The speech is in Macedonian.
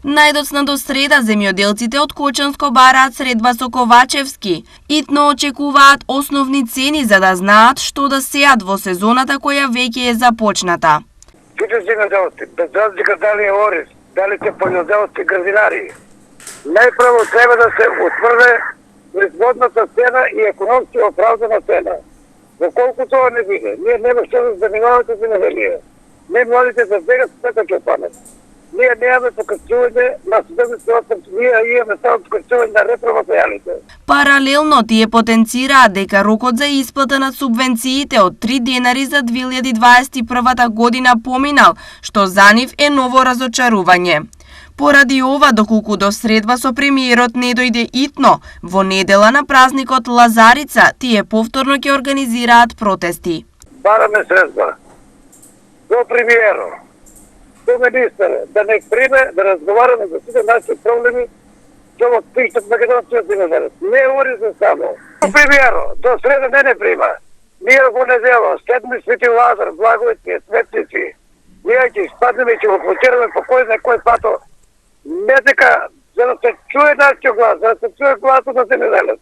Најдоцна до среда земјоделците од Кочанско бараат средба со Ковачевски. Итно очекуваат основни цени за да знаат што да сеат во сезоната која веќе е започната. Сите земјоделци, без разлика дали е ориз, дали се полјоделци градинари, најпрво треба да се утврде производната цена и економски оправдана цена. Доколку тоа не биде, ние нема што да занимаваме земјоделие. Не младите за сега така ќе панат. Ние немаме покачување на 70%, ние имаме само покачување на ретроматеријалите. Паралелно тие потенцираат дека рокот за исплата на субвенциите од 3 денари за 2021 година поминал, што за нив е ново разочарување. Поради ова, доколку до средба со премиерот не дојде итно, во недела на празникот Лазарица, тие повторно ќе организираат протести. Бараме средства до премиерот, до министерот, да не приме, да разговараме за сите наши проблеми, што во пиштат македонскиот земјоделец. Не ориза само. До премиерот, до среда не прима. Ние во недело, седми Свети Лазар, благовитни, светници, ние ќе спаднеме и ќе го платираме по кој на кој пато. Не дека, за да се чуе нашиот глас, за да се чуе гласот на земјоделец.